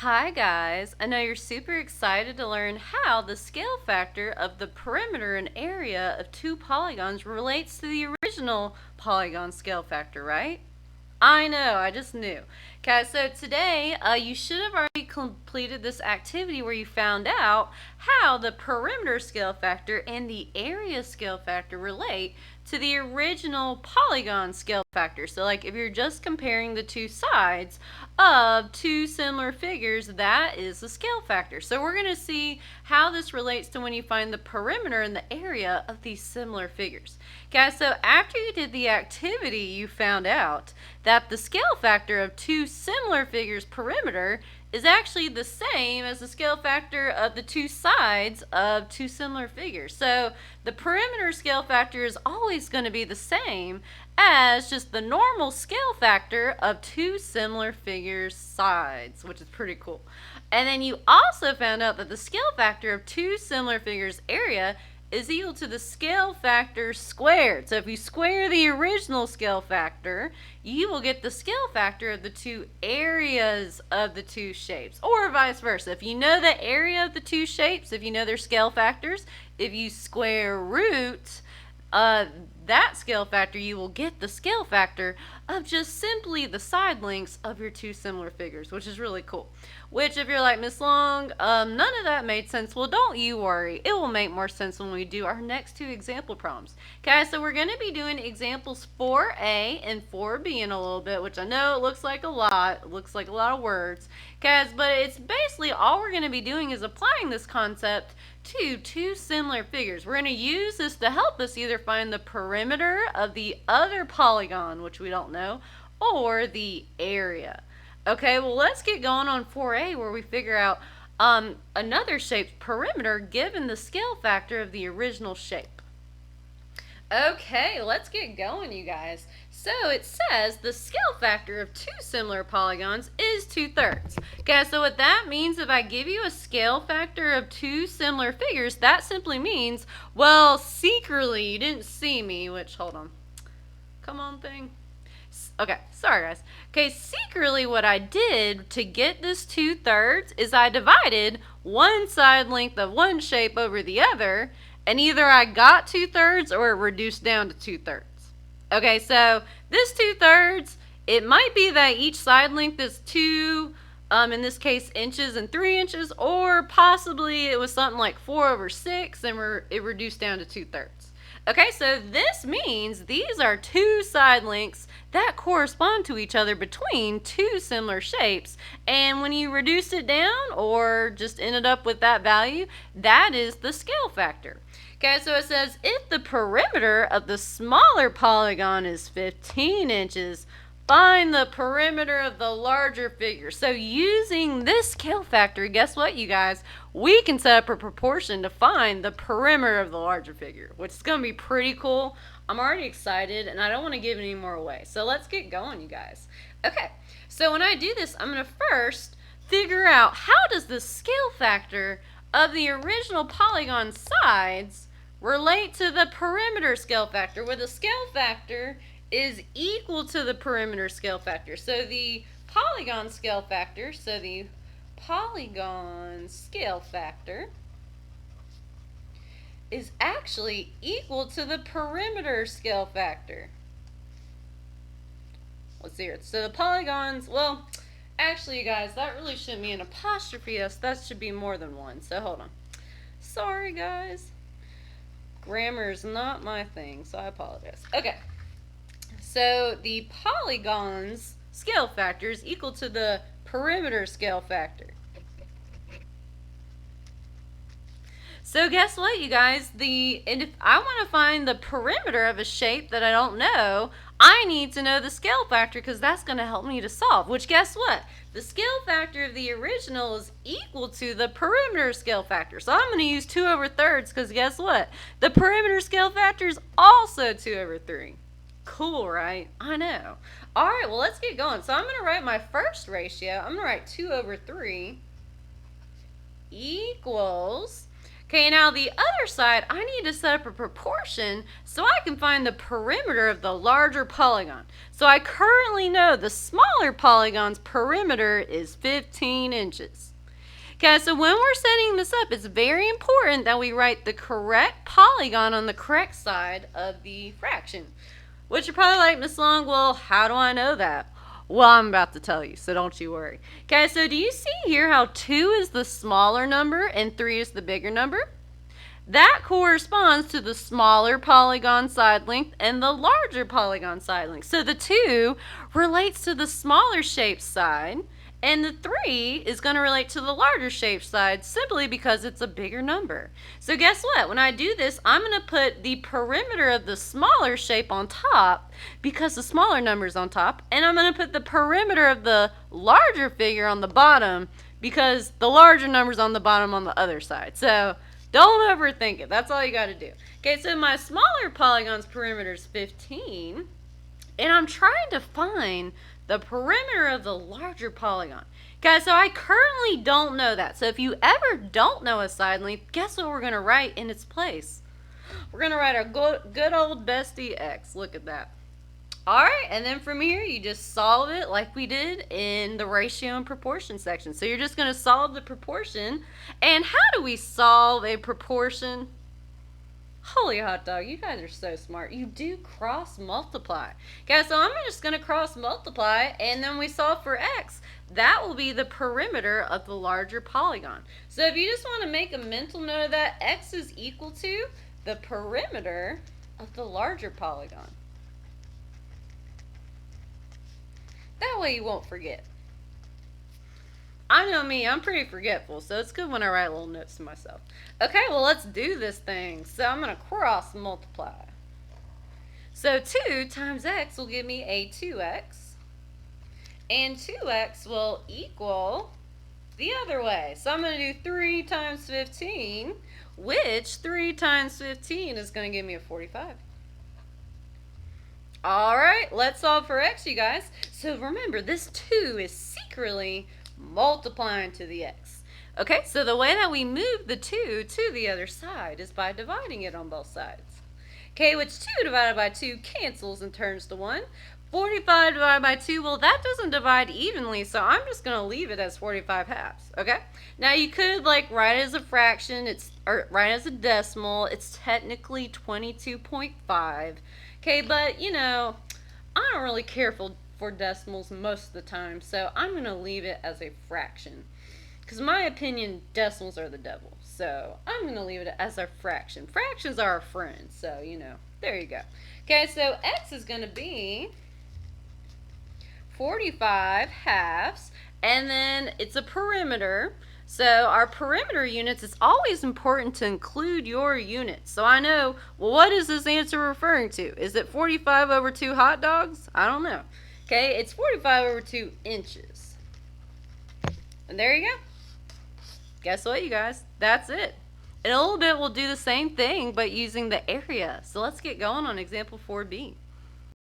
Hi guys, I know you're super excited to learn how the scale factor of the perimeter and area of two polygons relates to the original polygon scale factor, right? I know, I just knew. Okay, so today you should have already completed this activity where you found out how the perimeter scale factor and the area scale factor relate to the original polygon scale factor. So like if you're just comparing the two sides of two similar figures, that is the scale factor. So we're going to see how this relates to when you find the perimeter and the area of these similar figures. Guys, so after you did the activity, you found out that the scale factor of two similar figures' perimeter is actually the same as the scale factor of the two sides of two similar figures. So the perimeter scale factor is always going to be the same as just the normal scale factor of two similar figures' sides, which is pretty cool. And then you also found out that the scale factor of two similar figures' area is equal to the scale factor squared. So if you square the original scale factor, you will get the scale factor of the two areas of the two shapes, or vice versa. If you know the area of the two shapes, if you know their scale factors, if you square root that scale factor, you will get the scale factor of just simply the side lengths of your two similar figures, which is really cool. Which, if you're like, Miss Long, none of that made sense, well, don't you worry. It will make more sense when we do our next two example problems. Okay, so we're going to be doing examples 4A and 4B in a little bit, which I know it looks like a lot. It looks like a lot of words. Guys, but it's basically all we're going to be doing is applying this concept to two similar figures. We're going to use this to help us either find the perimeter of the other polygon, which we don't know, or the area. Okay, well, let's get going on 4A where we figure out another shape's perimeter given the scale factor of the original shape. Okay, let's get going, you guys. So it says the scale factor of two similar polygons is 2/3. Okay, so what that means, if I give you a scale factor of two similar figures, that simply means, well, secretly, you didn't see me, which, hold on. Come on, thing. Okay, sorry guys. Okay, secretly what I did to get this 2/3 is I divided one side length of one shape over the other, and either I got 2/3 or it reduced down to 2/3. Okay, so this 2/3, it might be that each side length is two, in this case, inches and 3 inches, or possibly it was something like 4/6 and it reduced down to 2/3. Okay, so this means these are two side lengths that correspond to each other between two similar shapes. And when you reduce it down or just ended up with that value, that is the scale factor. Okay, so it says if the perimeter of the smaller polygon is 15 inches, find the perimeter of the larger figure. So using this scale factor, guess what, you guys? We can set up a proportion to find the perimeter of the larger figure, which is going to be pretty cool. I'm already excited, and I don't want to give any more away. So let's get going, you guys. Okay, so when I do this, I'm going to first figure out how does the scale factor of the original polygon sides relate to the perimeter scale factor, where the scale factor is equal to the perimeter scale factor. So the polygon scale factor, is actually equal to the perimeter scale factor. Let's see here. So the polygons, well, actually, you guys, that really shouldn't be an apostrophe S. That should be more than one. So hold on. Sorry, guys. Grammar is not my thing, so I apologize. Okay. So the polygon's scale factor is equal to the perimeter scale factor. So guess what, you guys? And if I want to find the perimeter of a shape that I don't know, I need to know the scale factor because that's going to help me to solve. Which, guess what? The scale factor of the original is equal to the perimeter scale factor. So I'm going to use 2/3 because guess what? The perimeter scale factor is also 2/3. Cool, right? I know. All right, well, let's get going. So I'm going to write my first ratio. I'm going to write 2/3 equals... Okay, now the other side, I need to set up a proportion so I can find the perimeter of the larger polygon. So I currently know the smaller polygon's perimeter is 15 inches. Okay, so when we're setting this up, it's very important that we write the correct polygon on the correct side of the fraction. Which you're probably like, Miss Long, well, how do I know that? Well, I'm about to tell you, so don't you worry. Okay, so do you see here how 2 is the smaller number and 3 is the bigger number? That corresponds to the smaller polygon side length and the larger polygon side length. So the 2 relates to the smaller shaped side, and the 3 is going to relate to the larger shaped side simply because it's a bigger number. So guess what? When I do this, I'm going to put the perimeter of the smaller shape on top because the smaller number is on top, and I'm going to put the perimeter of the larger figure on the bottom because the larger number is on the bottom on the other side. So don't overthink it. That's all you got to do. Okay, so my smaller polygon's perimeter is 15, and I'm trying to find the perimeter of the larger polygon. Guys, so I currently don't know that. So if you ever don't know a side length, guess what we're going to write in its place? We're going to write our good old bestie x. Look at that. Alright, and then from here you just solve it like we did in the ratio and proportion section. So you're just going to solve the proportion. And how do we solve a proportion? Holy hot dog, you guys are so smart. You do cross multiply. Okay, so I'm just going to cross multiply, and then we solve for x. That will be the perimeter of the larger polygon. So if you just want to make a mental note of that, x is equal to the perimeter of the larger polygon. That way you won't forget. I know me, I'm pretty forgetful, so it's good when I write little notes to myself. Okay, well, let's do this thing. So I'm going to cross multiply. So 2 times x will give me a 2x. And 2x will equal the other way. So I'm going to do 3 times 15, which 3 times 15 is going to give me a 45. Alright, let's solve for x, you guys. So remember, this 2 is secretly multiplying to the x. Okay, so the way that we move the 2 to the other side is by dividing it on both sides. Okay, which 2 divided by 2 cancels and turns to 1. 45 divided by 2, well, that doesn't divide evenly, so I'm just going to leave it as 45 halves. Okay, now you could like write it as a fraction, or write it as a decimal. It's technically 22.5. Okay, but you know, I don't really care for decimals most of the time, so I'm going to leave it as a fraction. Because in my opinion, decimals are the devil. So I'm going to leave it as a fraction. Fractions are our friends, so you know, there you go. Okay, so x is going to be 45 halves, and then it's a perimeter. So our perimeter units, it's always important to include your units. So I know, well, what is this answer referring to? Is it 45 over 2 hot dogs? I don't know. Okay, it's 45 over 2 inches. And there you go. Guess what, you guys? That's it. In a little bit, we'll do the same thing, but using the area. So let's get going on example 4B.